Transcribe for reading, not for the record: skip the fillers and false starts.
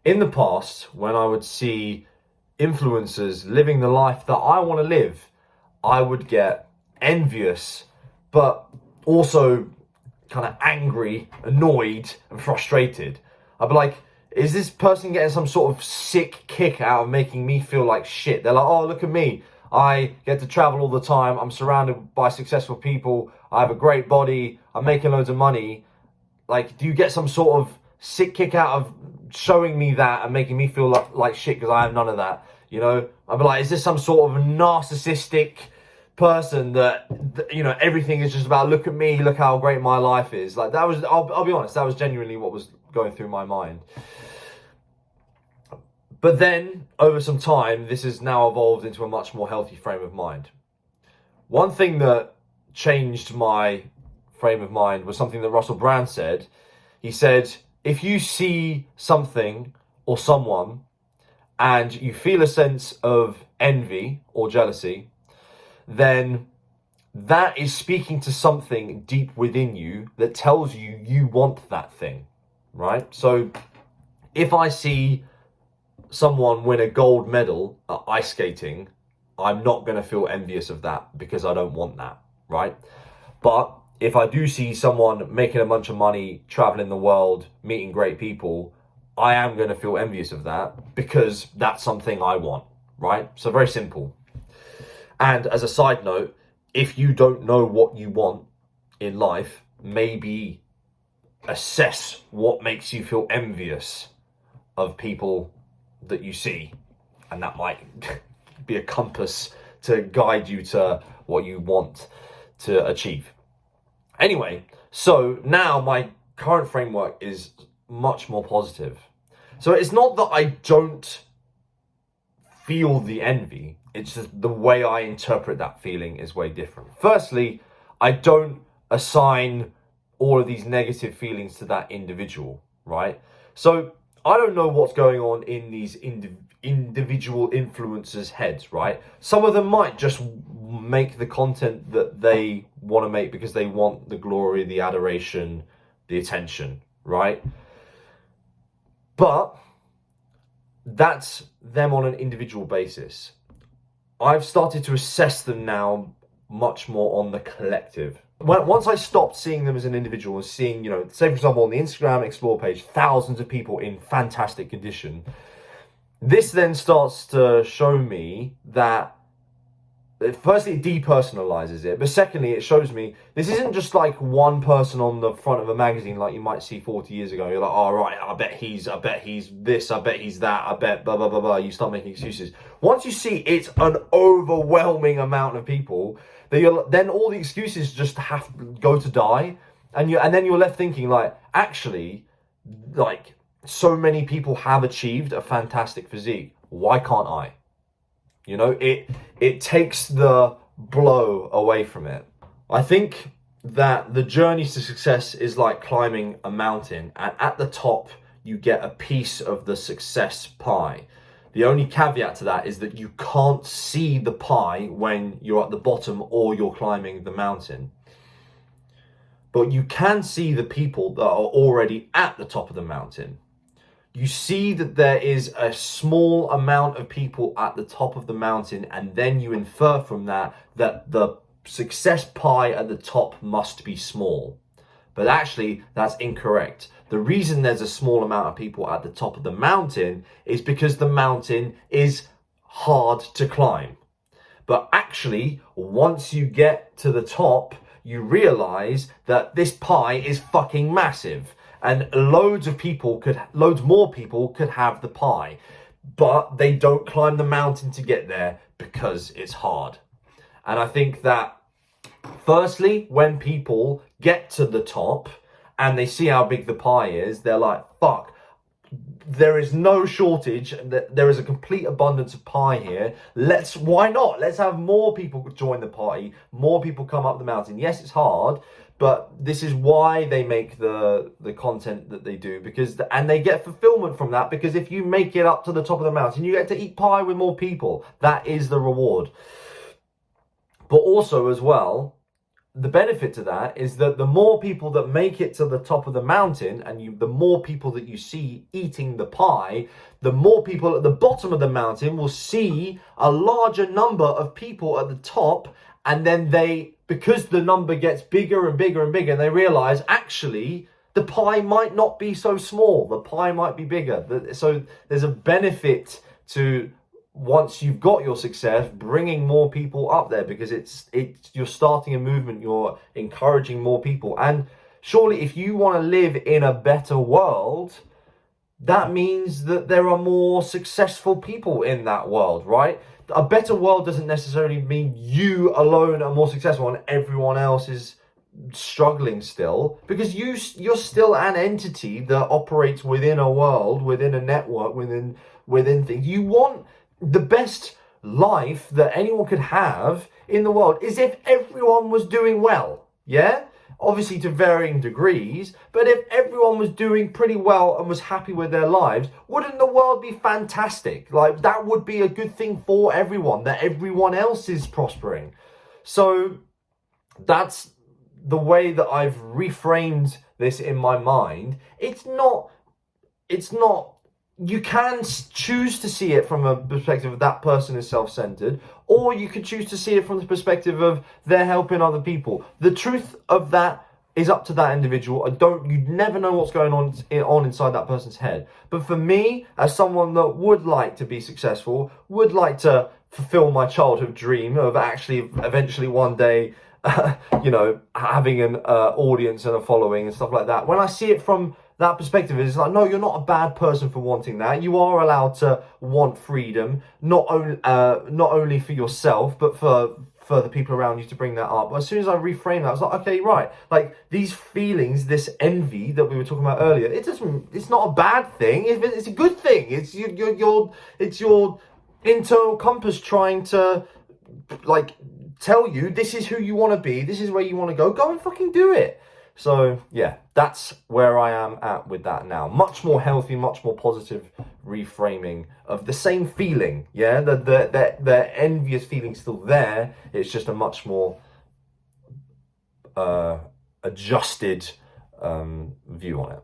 In the past, when I would see influencers living the life that I want to live, I would get envious, but also kind of angry, annoyed, and frustrated. I'd be like, is this person getting some sort of sick kick out of making me feel like shit? They're like, oh, look at me. I get to travel all the time. I'm surrounded by successful people. I have a great body. I'm making loads of money. Like, do you get some sort of sick kick out of showing me that and making me feel like shit because I have none of that? You know, I'd be like, is this some sort of narcissistic person that, you know, everything is just about, look at me, look how great my life is? Like, that was, I'll be honest, that was genuinely what was going through my mind. But then, over some time, this has now evolved into a much more healthy frame of mind. One thing that changed my frame of mind was something that Russell Brand said. He said, if you see something or someone and you feel a sense of envy or jealousy, then that is speaking to something deep within you that tells you you want that thing, right? So if I see someone win a gold medal at ice skating, I'm not going to feel envious of that because I don't want that, right? But if I do see someone making a bunch of money, traveling the world, meeting great people, I am going to feel envious of that because that's something I want, right? So very simple. And as a side note, if you don't know what you want in life, maybe assess what makes you feel envious of people that you see. And that might be a compass to guide you to what you want to achieve. Anyway, so now my current framework is much more positive. So it's not that I don't feel the envy, it's just the way I interpret that feeling is way different. Firstly, I don't assign all of these negative feelings to that individual, right? So I don't know what's going on in these individual influencers' heads, right? Some of them might just make the content that they want to make because they want the glory, the adoration, the attention, right? But that's them on an individual basis. I've started to assess them now much more on the collective. Once I stopped seeing them as an individual and seeing, you know, say for example on the Instagram Explore page, thousands of people in fantastic condition, this then starts to show me that, firstly, it depersonalizes it, but secondly, it shows me this isn't just like one person on the front of a magazine like you might see 40 years ago. You're like, oh, right, I bet he's this, I bet he's that, I bet blah, blah, blah, blah. You start making excuses. Once you see it's an overwhelming amount of people, then all the excuses just have to go to die. And then you're left thinking like, actually, like, so many people have achieved a fantastic physique. Why can't I? You know, it takes the blow away from it. I think that the journey to success is like climbing a mountain, and at the top you get a piece of the success pie. The only caveat to that is that you can't see the pie when you're at the bottom or you're climbing the mountain. But you can see the people that are already at the top of the mountain. You see that there is a small amount of people at the top of the mountain, and then you infer from that that the success pie at the top must be small. But actually, that's incorrect. The reason there's a small amount of people at the top of the mountain is because the mountain is hard to climb. But actually, once you get to the top, you realize that this pie is fucking massive. And loads more people could have the pie, but they don't climb the mountain to get there because it's hard. And I think that, firstly, when people get to the top and they see how big the pie is, they're like, fuck, there is no shortage, there is a complete abundance of pie here. Why not? Let's have more people join the party, more people come up the mountain. Yes, it's hard, but this is why they make the content that they do, and they get fulfillment from that, because if you make it up to the top of the mountain, you get to eat pie with more people. That is the reward. But also as well, the benefit to that is that the more people that make it to the top of the mountain, and the more people that you see eating the pie, the more people at the bottom of the mountain will see a larger number of people at the top, and then because the number gets bigger and bigger and bigger, they realize actually the pie might not be so small. The pie might be bigger. So there's a benefit to, once you've got your success, bringing more people up there, because you're starting a movement, you're encouraging more people. And surely if you want to live in a better world, that means that there are more successful people in that world, right? A better world doesn't necessarily mean you alone are more successful and everyone else is struggling still, because you're still an entity that operates within a world, within a network, within things. You want the best life that anyone could have in the world is if everyone was doing well, yeah? Obviously to varying degrees, but if everyone was doing pretty well and was happy with their lives, wouldn't the world be fantastic? Like, that would be a good thing for everyone, that everyone else is prospering. So that's the way that I've reframed this in my mind. It's not, you can choose to see it from a perspective of that person is self-centered, or you could choose to see it from the perspective of they're helping other people. The truth of that is up to that individual. You never know what's going on inside that person's head. But for me, as someone that would like to be successful, would like to fulfill my childhood dream of actually eventually one day having an audience and a following and stuff like that, when I see it from that perspective, it's like, no, you're not a bad person for wanting that. You are allowed to want freedom, not only for yourself, but for the people around you, to bring that up. But as soon as I reframe that, I was like, okay, right, like these feelings, this envy that we were talking about earlier, it's not a bad thing. It's a good thing. It's your internal compass trying to, like, tell you this is who you want to be, this is where you want to go and fucking do it. So yeah, that's where I am at with that now. Much more healthy, much more positive reframing of the same feeling. Yeah, the envious feeling still there. It's just a much more adjusted view on it.